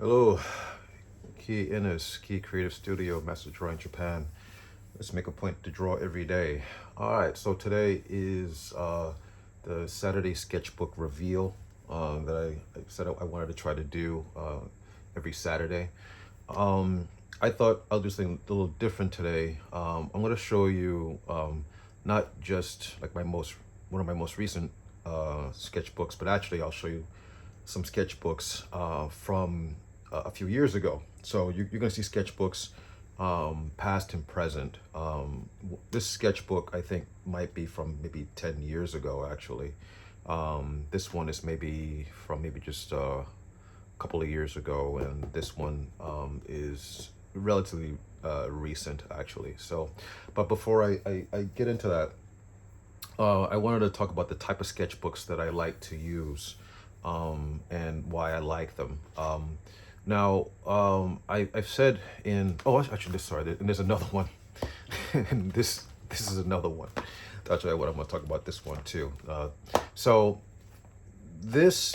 Hello, Key Innis, Key Creative Studio, Master Drawing Japan. Let's make a point to draw every day. All right, so today is the Saturday sketchbook reveal that I said I wanted to try to do every Saturday. I thought I'll do something a little different today. I'm going to show you not just like one of my most recent sketchbooks, but actually I'll show you some sketchbooks from a few years ago. So you're going to see sketchbooks past and present. This sketchbook I think might be from maybe 10 years ago actually. This one is maybe from maybe just a couple of years ago, and this one is relatively recent actually. So, but before I get into that, I wanted to talk about the type of sketchbooks that I like to use and why I like them. I've said in, oh, actually, sorry, and there's another one. And this is another one. Actually, what I'm going to talk about this one too. So this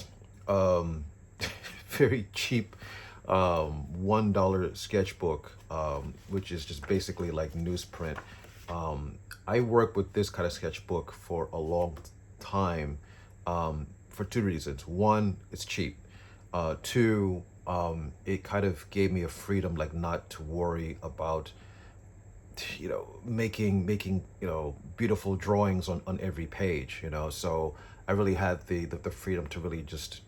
very cheap $1 sketchbook, which is just basically like newsprint. I worked with this kind of sketchbook for a long time for two reasons. One, it's cheap. Two, it kind of gave me a freedom, like not to worry about, making beautiful drawings on every page. So I really had the freedom to really just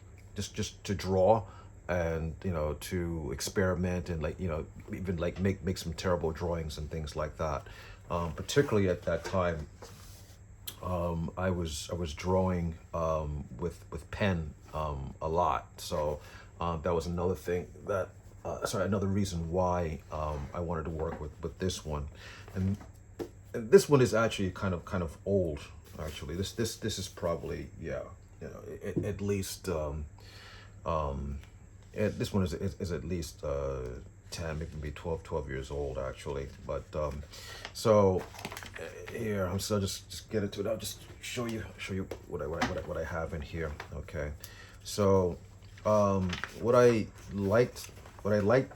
to draw and to experiment and even like make some terrible drawings and things like that. Particularly at that time, I was drawing with pen a lot. So that was another thing that another reason why I wanted to work with this one. And this one is actually kind of old actually. This is probably, yeah, at least this one is at least 10, maybe 12 years old actually. But so here I'm still just get into it. I'll just show you what I have in here. Okay, so what I liked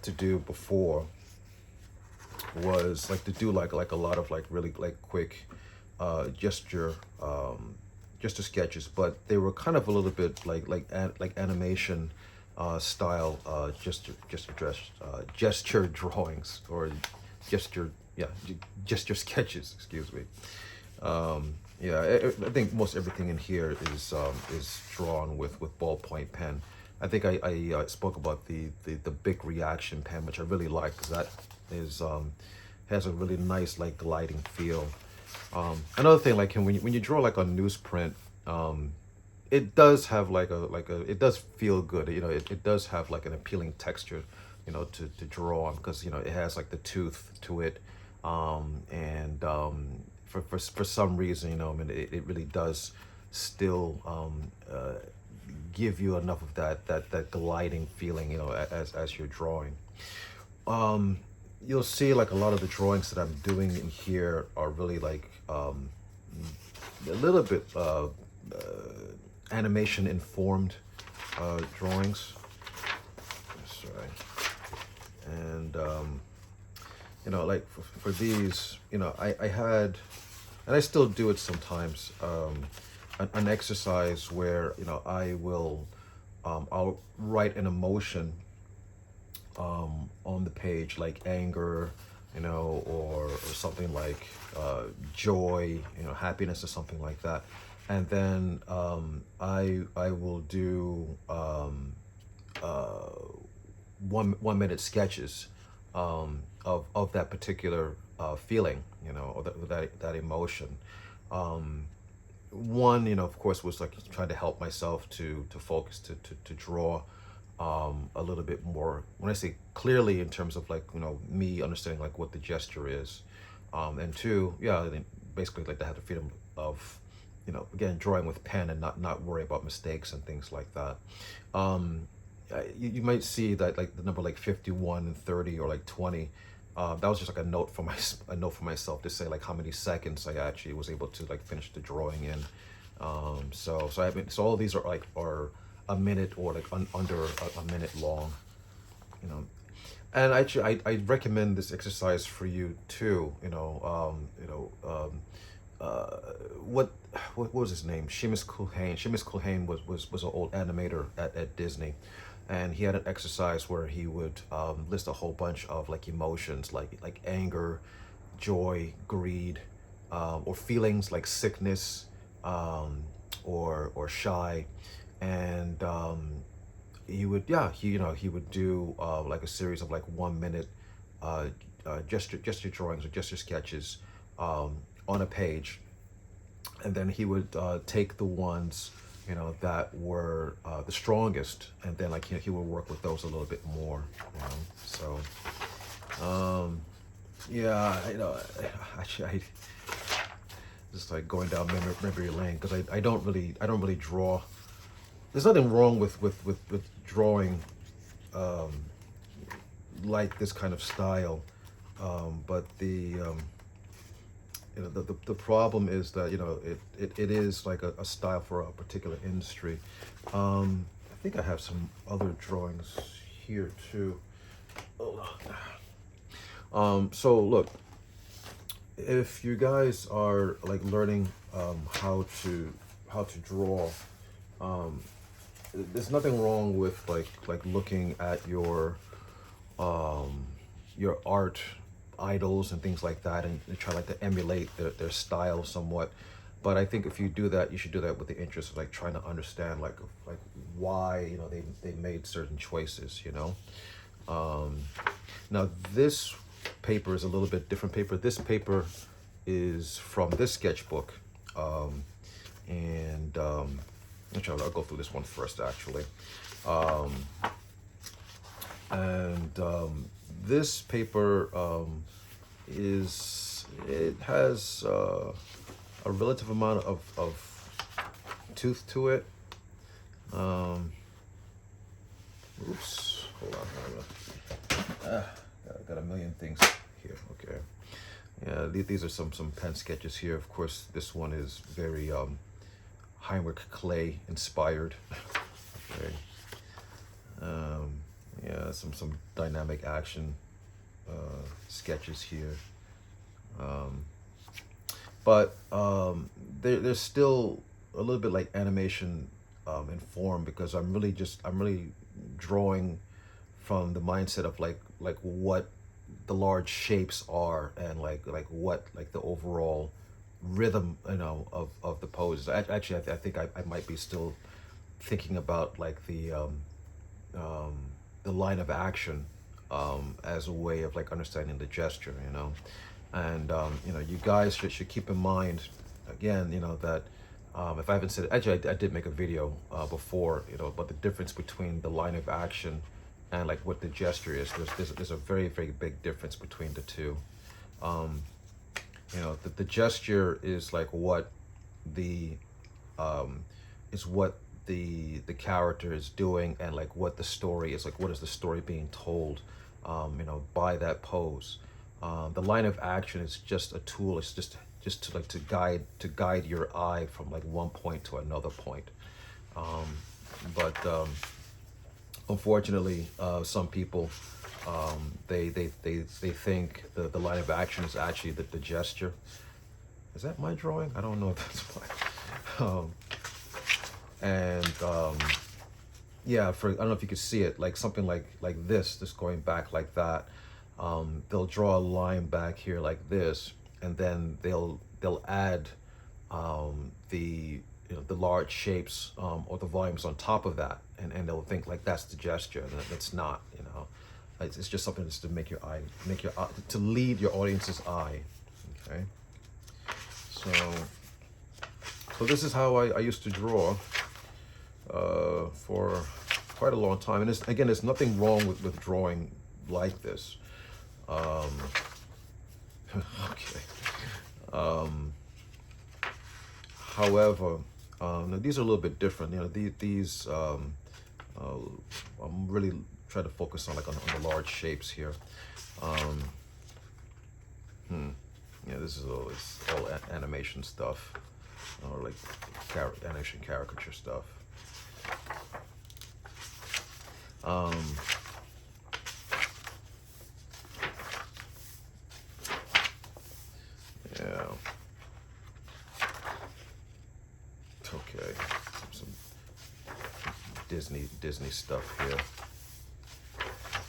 to do before was like to do like a lot of like really like quick gesture sketches, but they were kind of a little bit like animation style gesture drawings, or gesture sketches, excuse me. Yeah, I think most everything in here is drawn with ballpoint pen. I think I spoke about the big reaction pen, which I really like because that is has a really nice like gliding feel. Another thing, like when you draw like on newsprint, it does have it does feel good. It does have like an appealing texture, to draw on, because it has like the tooth to it, and for some reason, I mean, it really does still give you enough of that gliding feeling, as you're drawing. You'll see like a lot of the drawings that I'm doing in here are really like a little bit animation informed drawings. Sorry. And like for these, I had, and I still do it sometimes, an exercise where I will I'll write an emotion on the page, like anger, or something like joy, happiness or something like that. And then I will do 1 minute sketches of that particular feeling, or that emotion. One, of course, was like trying to help myself to focus, to draw a little bit more, when I say clearly, in terms of like me understanding like what the gesture is. And two, yeah, basically like to have the freedom of again, drawing with pen and not worry about mistakes and things like that. You might see that like the number like 51 and 30 or like 20. That was just like a note for myself to say like how many seconds I actually was able to like finish the drawing in. So all of these are like are a minute or like under a minute long. you know. And actually, I recommend this exercise for you too. Uh, what what was his name? Seamus Culhane. Seamus Culhane was an old animator at Disney, and he had an exercise where he would list a whole bunch of like emotions, like anger, joy, greed, or feelings like sickness, or shy, and he would do like a series of like 1 minute gesture drawings or gesture sketches on a page, and then he would take the ones that were the strongest, and then like he would work with those a little bit more. Yeah, actually I just like going down memory lane, because I don't really draw. There's nothing wrong with drawing like this kind of style, but the problem is that it is like a style for a particular industry. I think I have some other drawings here too. So look, if you guys are like learning how to draw, there's nothing wrong with like looking at your art idols and things like that, and try like to emulate their style somewhat. But I think if you do that, you should do that with the interest of like trying to understand like why they made certain choices. Now this paper is a little bit different paper. This paper is from this sketchbook, and actually I'll go through this one first actually. This paper it has a relative amount of tooth to it. Oops, hold on. Got a million things here. Okay. Yeah, these are some pen sketches here. Of course, this one is very Heinrich Clay inspired. Okay. Yeah, some dynamic action sketches here. But there's still a little bit like animation in form, because I'm really drawing from the mindset of like what the large shapes are, and like what like the overall rhythm of the poses. Actually, I think I might be still thinking about like the line of action as a way of like understanding the gesture, and you guys should keep in mind again, that if I haven't said it, actually I did make a video before, about the difference between the line of action and like what the gesture is. There's a very big difference between the two. The gesture is like what the the character is doing, and like what the story is, like what is the story being told by that pose. The line of action is just a tool. It's just to guide your eye from like one point to another point. But unfortunately, some people they think the line of action is actually the gesture. Is that my drawing? I don't know if that's mine. Yeah, I don't know if you could see it, like something like this, just going back like that. They'll draw a line back here like this, and then they'll add the large shapes or the volumes on top of that, and they'll think like that's the gesture, and it's not. It's just something that's to make your eye to lead your audience's eye. Okay, so this is how I used to draw for quite a long time, and there's nothing wrong with drawing like this. Okay. However, now these are a little bit different. These I'm really trying to focus on the large shapes here. Yeah, this is all animation stuff, or like animation caricature stuff. Disney stuff here.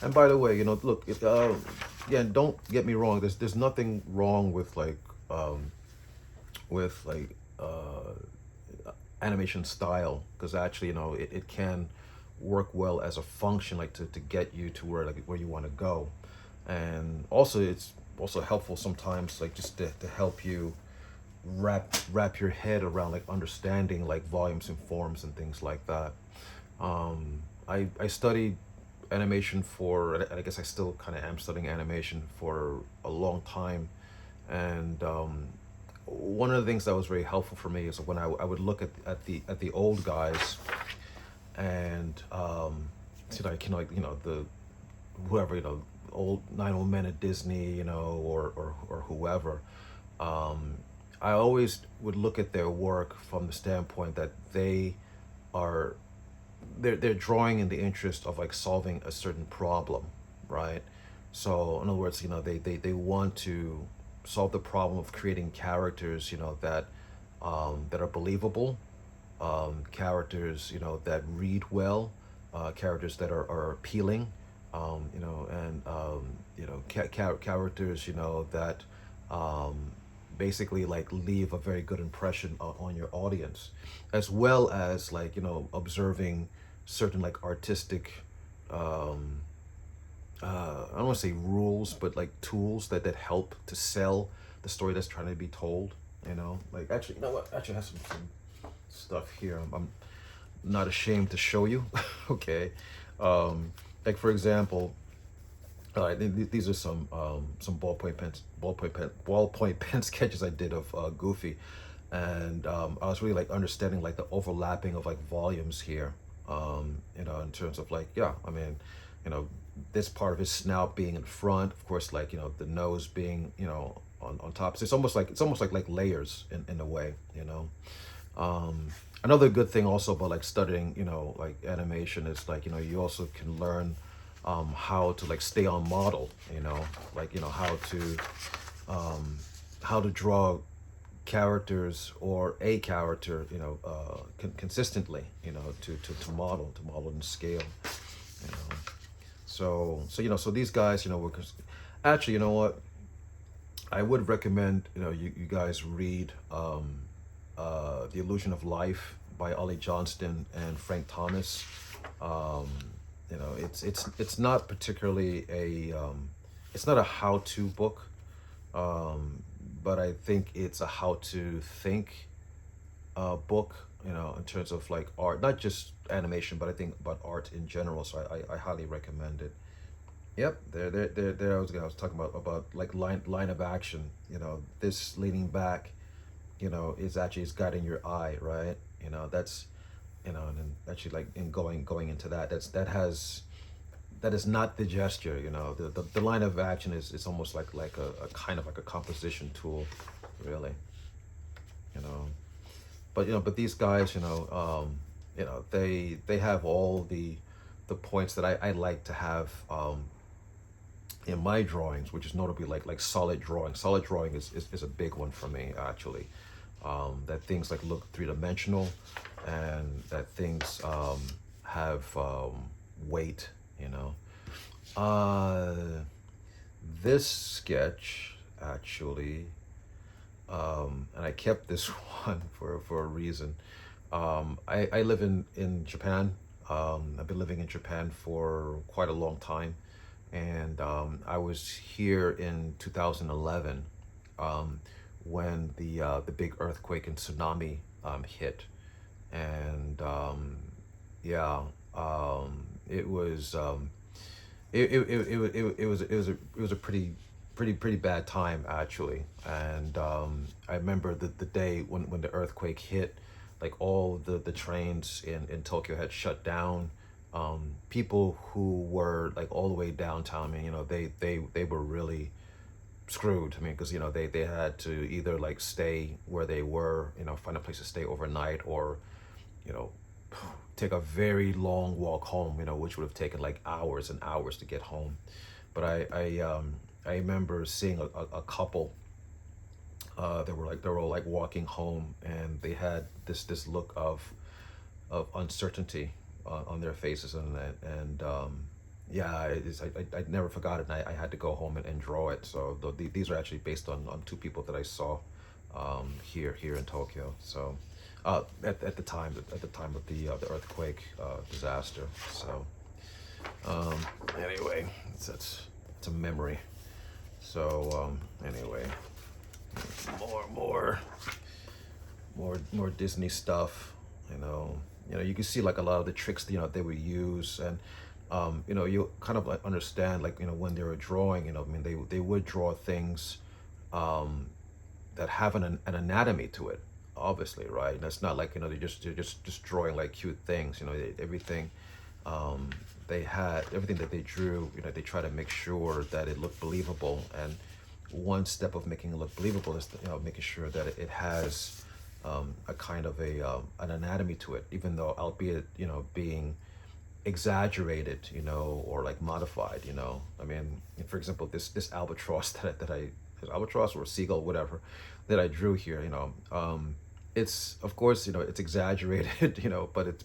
And by the way, you know, look, again, don't get me wrong. There's nothing wrong with like animation style, because actually, you know, it can work well as a function, like to get you to where you want to go. And also it's also helpful sometimes, like just to help you wrap your head around like understanding like volumes and forms and things like that. I studied animation for, and I guess I still kind of am studying animation for a long time. And one of the things that was very helpful for me is when I would look at the old guys, and see, like, you know, the whoever, you know, old nine old men at Disney, you know, or whoever. I always would look at their work from the standpoint that are they're drawing in the interest of like solving a certain problem, right? So in other words, you know, they want to solve the problem of creating characters, you know, that are believable, characters, you know, that read well, characters that are appealing, you know, and you know, characters, you know, that basically like leave a very good impression on your audience, as well as like, you know, observing certain like artistic, I don't want to say rules, but like tools that help to sell the story that's trying to be told. You know, like actually, you know what? Actually, I have some stuff here. I'm not ashamed to show you. Okay, like for example, these are some ballpoint pen sketches I did of Goofy, and I was really like understanding like the overlapping of like volumes here. You know, in terms of like, yeah, I mean, you know, this part of his snout being in front, of course, like, you know, the nose being, you know, on top. So it's almost like layers in a way, you know. Another good thing also about like studying, you know, like animation is like, you know, you also can learn how to like stay on model, you know, like, you know, how to draw characters or a character, you know, consistently, you know, to model and scale, you know. So you know, so these guys, you know, actually, you know what, I would recommend, you know, you guys read The Illusion of Life by Ollie Johnston and Frank Thomas. You know, it's not particularly it's not a how-to book, but I think it's a how-to think book, you know, in terms of like art, not just animation, but I think about art in general. So I highly recommend it. Yep, there. I was talking about like line of action. You know, this leaning back, you know, is guiding your eye, right? You know, that's, you know, and then actually like in going into that, that is not the gesture. You know, the line of action is almost like a kind of like a composition tool, really. You know, but you know, but these guys, you know, they have all the points that I like to have in my drawings, which is notably like solid drawing. Solid drawing is a big one for me, actually. That things like look three-dimensional, and that things have weight, you know. This sketch actually, and I kept this one for a reason. I live in Japan. I've been living in Japan for quite a long time, and I was here in 2011 when the big earthquake and tsunami hit, and yeah, it was it was a pretty bad time, actually. And I remember the day when the earthquake hit, like all the trains in Tokyo had shut down. People who were like all the way downtown, I mean, you know, they were really screwed. I mean, because, you know, they had to either like stay where they were, you know, find a place to stay overnight, or, you know, take a very long walk home, you know, which would have taken like hours and hours to get home. But I remember seeing a couple. They were all like walking home, and they had this look of uncertainty, on their faces, and yeah, I never forgot it, and I had to go home and draw it. So these are actually based on two people that I saw here in Tokyo. So at the time of the earthquake disaster. So anyway, it's a memory. So anyway, more Disney stuff. You can see like a lot of the tricks they would use, and you kind of like understand, like, when they were drawing. I mean, they would draw things that have an anatomy to it, obviously, right? And it's not like, they're just drawing like cute things. Everything everything that they drew, they try to make sure that it looked believable. And one step of making it look believable is making sure that it has a kind of an anatomy to it, even though, albeit, being exaggerated, or like modified. I mean, for example, this albatross albatross or seagull, whatever, that I drew here. It's, of course, it's exaggerated, but it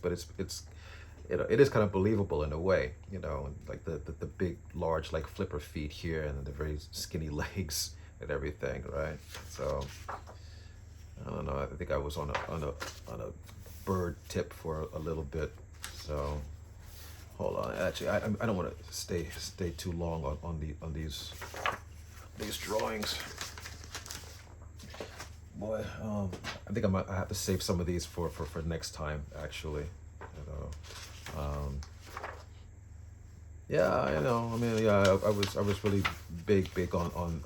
is kind of believable in a way, like the big, large, like flipper feet here, and the very skinny legs and everything, right? So I don't know. I think I was on a bird tip for a little bit. So hold on. Actually, I don't want to stay too long on these drawings. Boy, I think I have to save some of these for next time, actually. Yeah, I mean, yeah, I was really big on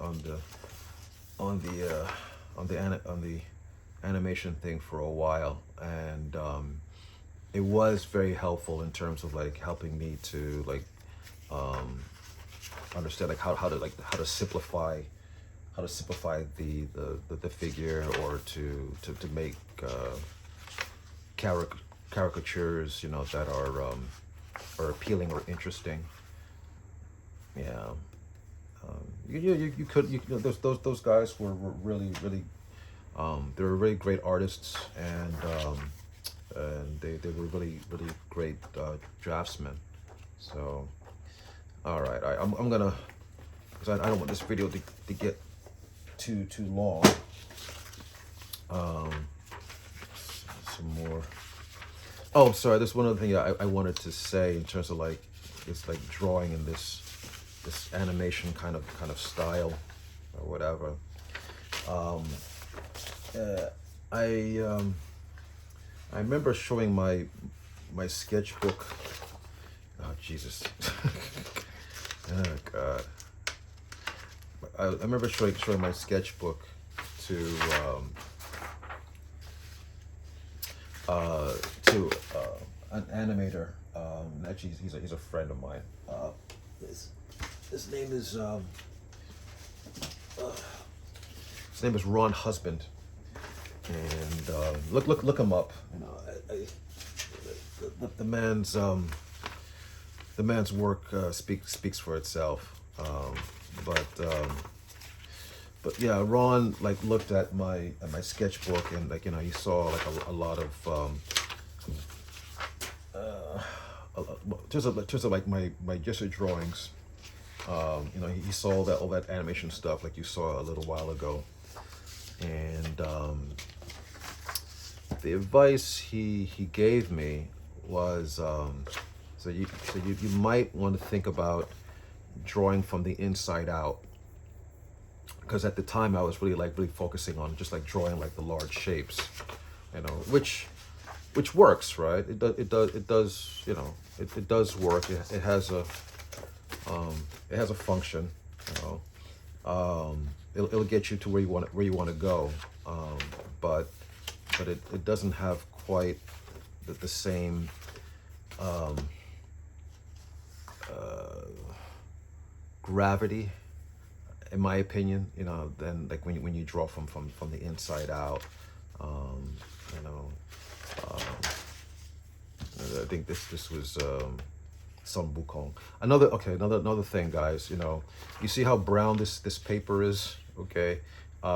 the animation thing for a while, and it was very helpful in terms of like helping me to like understand like how to simplify the figure, or to make caricatures, that are appealing or interesting. Yeah. Those guys were really, they were really great artists, and they were really great draftsmen. So all right, I'm gonna, because I don't want this video to get too long. Some more. Oh, sorry. There's one other thing I wanted to say in terms of like, it's like drawing in this animation kind of style or whatever. I remember showing my sketchbook. Oh Jesus! Oh God! I remember showing my sketchbook to an animator. Actually, he's a friend of mine. His name is Ron Husband, and look him up. The man's work speaks for itself. But yeah, Ron like looked at my sketchbook, and like, he saw like a lot of just like my gesture drawings. He saw all that animation stuff like you saw a little while ago, and the advice he gave me was, so you might want to think about drawing from the inside out, because at the time I was really focusing on just like drawing like the large shapes, which works, right? It does work. It has a function, it'll get you to where you want to go, but it doesn't have quite the same gravity, in my opinion, than like when you draw from the inside out. I think this was some Bukong. Another thing, guys. You see how brown this paper is? Okay,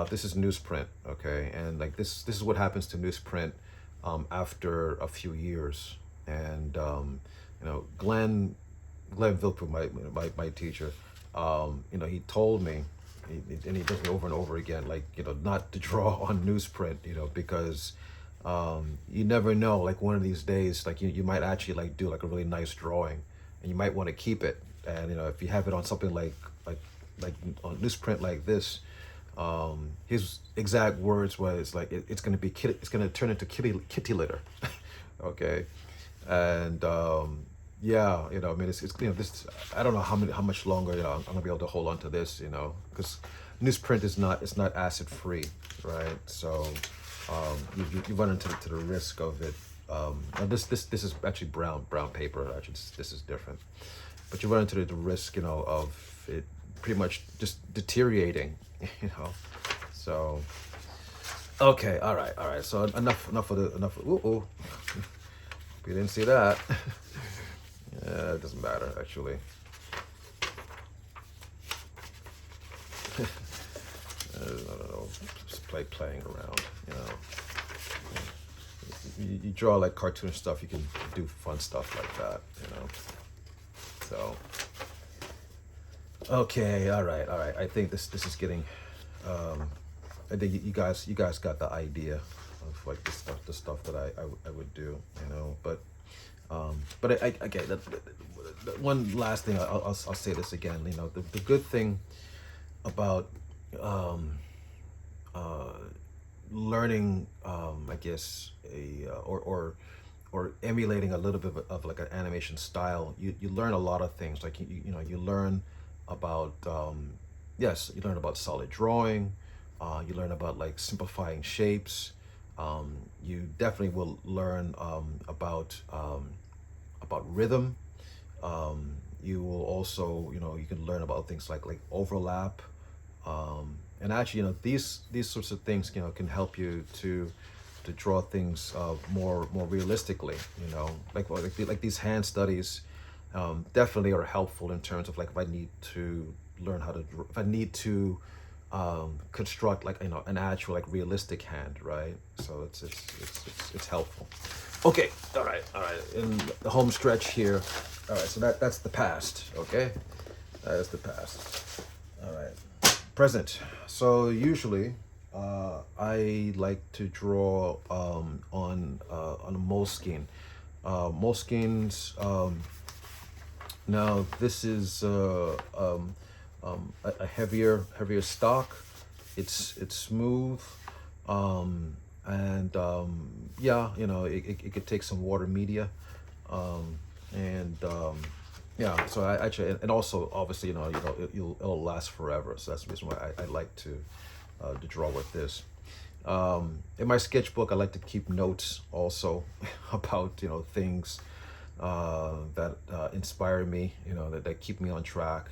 this is newsprint. Okay, and like this is what happens to newsprint after a few years. And you know, Glenn Vilppu, my teacher, you know, he told me, and he does it over and over again, like, you know, not to draw on newsprint, you know, because you never know, like one of these days, like you might actually like do like a really nice drawing, and you might want to keep it. And you know, if you have it on something like on newsprint like this, his exact words was like, it's going to be it's going to turn into kitty litter. Okay. And yeah, you know, I mean, it's you know, this, I don't know how much longer, you know, I'm gonna be able to hold on to this, you know, because newsprint is not, it's not acid free, right? So you run into to the risk of it. Now this is actually brown paper. Actually, this is different, but you run into the risk, you know, of it pretty much just deteriorating, you know. So okay, all right. So enough of the enough. Ooh. You didn't see that. Yeah, it doesn't matter actually. I don't know, just playing around, you know. You draw like cartoon stuff, you can do fun stuff like that, you know. So okay, all right. I think this is getting I think you guys got the idea of like the stuff that I would do, you know. But I okay, the one last thing, I'll say this again, you know, the good thing about learning, I guess, or emulating a little bit of like an animation style, you learn a lot of things. Like you know, you learn about yes, you learn about solid drawing, you learn about like simplifying shapes. You definitely will learn about rhythm. You will also, you know, you can learn about things like overlap. And actually, you know, these sorts of things, you know, can help you to draw things more realistically. You know, like these hand studies definitely are helpful in terms of like if I need to learn how to if I need to construct like, you know, an actual like realistic hand, right? So it's helpful. Okay, all right. In the home stretch here. All right, so that's the past. Okay, that is the past. All right, present. So usually, I like to draw on a Moleskine. Moleskines. Now this is a heavier stock. It's smooth, and yeah, you know, it could take some water media, and yeah. So I actually, and also obviously, you know, it'll last forever. So that's the reason why I like to draw with this. In my sketchbook, I like to keep notes also about, you know, things that inspire me, you know, that keep me on track.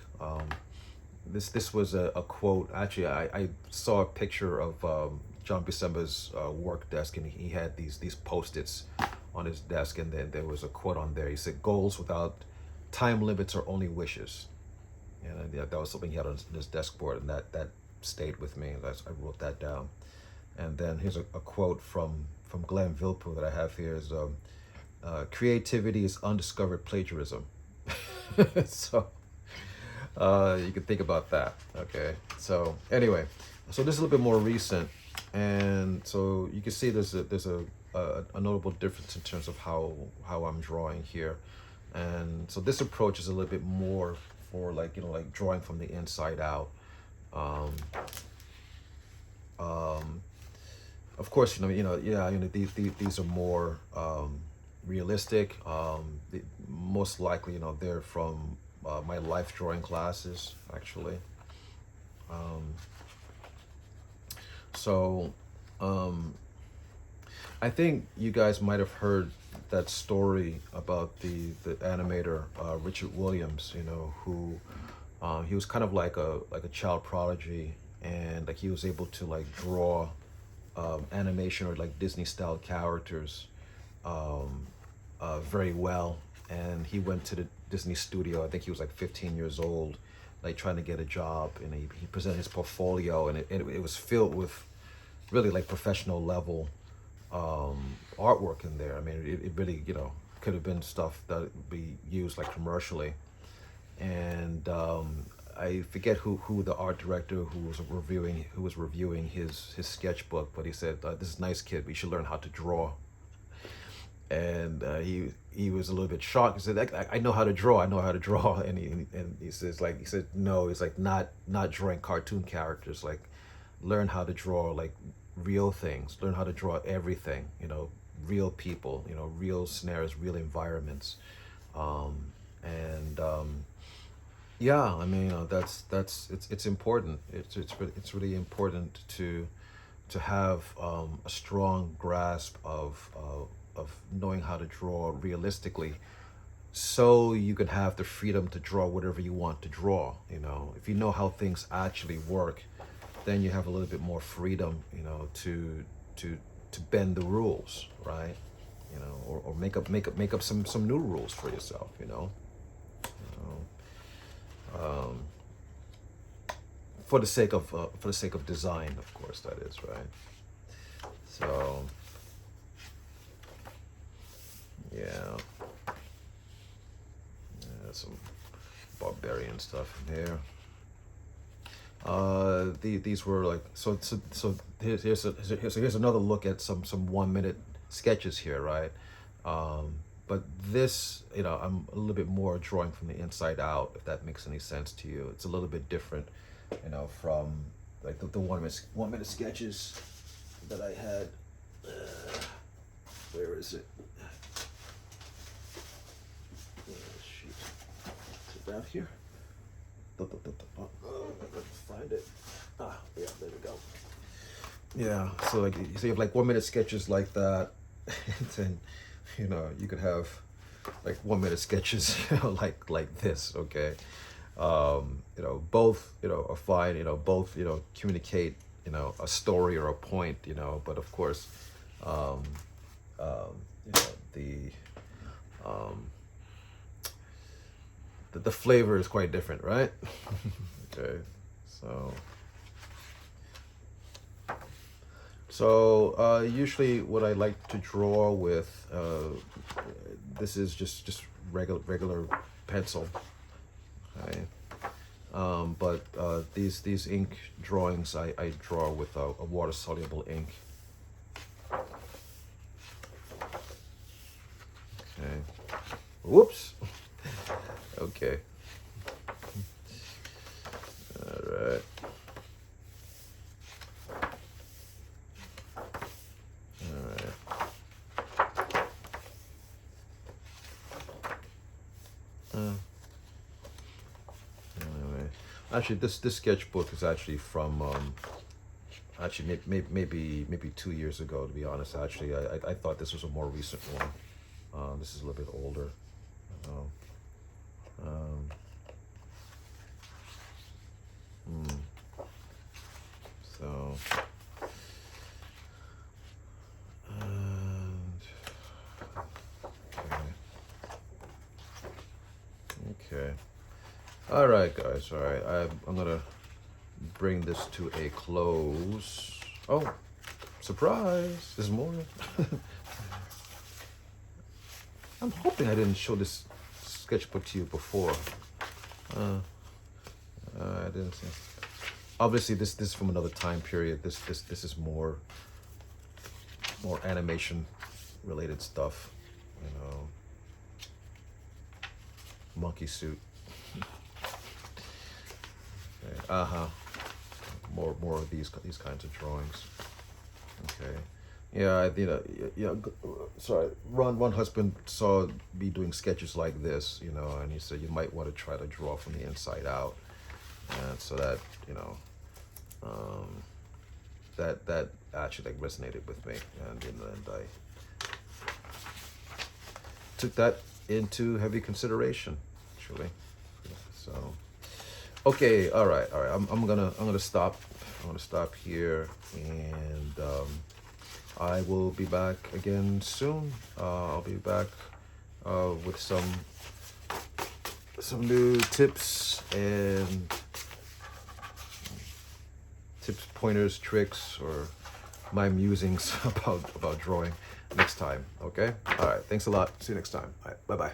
This was a quote. Actually, I saw a picture of John Buscema's work desk, and he had these post-its on his desk, and then there was a quote on there. He said, "Goals without time limits are only wishes." And that was something he had on his desk board, and that stayed with me. I wrote that down. And then here's a quote from Glenn Vilppu that I have here is, creativity is undiscovered plagiarism. So you can think about that. Okay. So anyway, so this is a little bit more recent, and so you can see there's a notable difference in terms of how I'm drawing here. And so this approach is a little bit more for like, you know, like drawing from the inside out. Of course, yeah, you know, these are more realistic. Most likely, you know, they're from my life drawing classes, actually. So I think you guys might have heard that story about the animator Richard Williams, you know, who he was kind of like a child prodigy, and like he was able to like draw animation or like Disney style characters very well. And he went to the Disney studio. I think he was like 15 years old, like trying to get a job, and he presented his portfolio, and it was filled with really like professional level artwork in there. I mean, it really, you know, could have been stuff that would be used like commercially. And I forget who the art director who was reviewing his sketchbook, but he said, "This is nice, kid. We should learn how to draw." And he was a little bit shocked. He said, I know how to draw. I know how to draw." And he says, like, he said, "No, it's like not drawing cartoon characters. Like, learn how to draw like real things. Learn how to draw everything. You know, real people. You know, real scenarios, real environments." And yeah, I mean, it's important. It's really important to have a strong grasp of knowing how to draw realistically, so you can have the freedom to draw whatever you want to draw. You know, if you know how things actually work, then you have a little bit more freedom, you know, to bend the rules, right? You know, or make up some new rules for yourself, you know. For the sake of design, of course, that is, right? So yeah, some barbarian stuff in here. These were like, so here's another look at some 1 minute sketches here, right? But this, you know, I'm a little bit more drawing from the inside out, if that makes any sense to you. It's a little bit different, you know, from like the 1 minute sketches that I had. Where is it? Shoot. Is it down here? Find it. Ah, yeah, there we go. Yeah, so like, so you have like 1 minute sketches like that, and then, you know, you could have like 1 minute sketches, you know, like this, okay? You know, both, you know, are fine, you know, both, you know, communicate, you know, a story or a point, you know, but of course, you know, the flavor is quite different, right? Okay, so usually what I like to draw with, this is just regular pencil, okay? But these ink drawings I draw with a water soluble ink. Okay. Whoops. Okay. All right. All right. Anyway, actually, this sketchbook is actually from actually maybe 2 years ago. To be honest, actually, I thought this was a more recent one. This is a little bit older. So, and, okay. All right, guys. All right, I'm gonna bring this to a close. Oh, surprise! There's more. I'm hoping I didn't show this sketchbook to you before. I didn't see. Obviously, this is from another time period. This is more animation related stuff. You know, monkey suit. Okay. More of these kinds of drawings. Okay. Yeah, you know, yeah. Sorry, one husband saw me doing sketches like this, you know, and he said you might want to try to draw from the inside out, and so that, you know, that actually like resonated with me, and I took that into heavy consideration, actually. So, okay, all right. I'm gonna stop. I'm gonna stop here, and I will be back again soon. I'll be back with some new tips and pointers, tricks, or my musings about drawing next time. Okay. All right. Thanks a lot. See you next time. All right. Bye bye.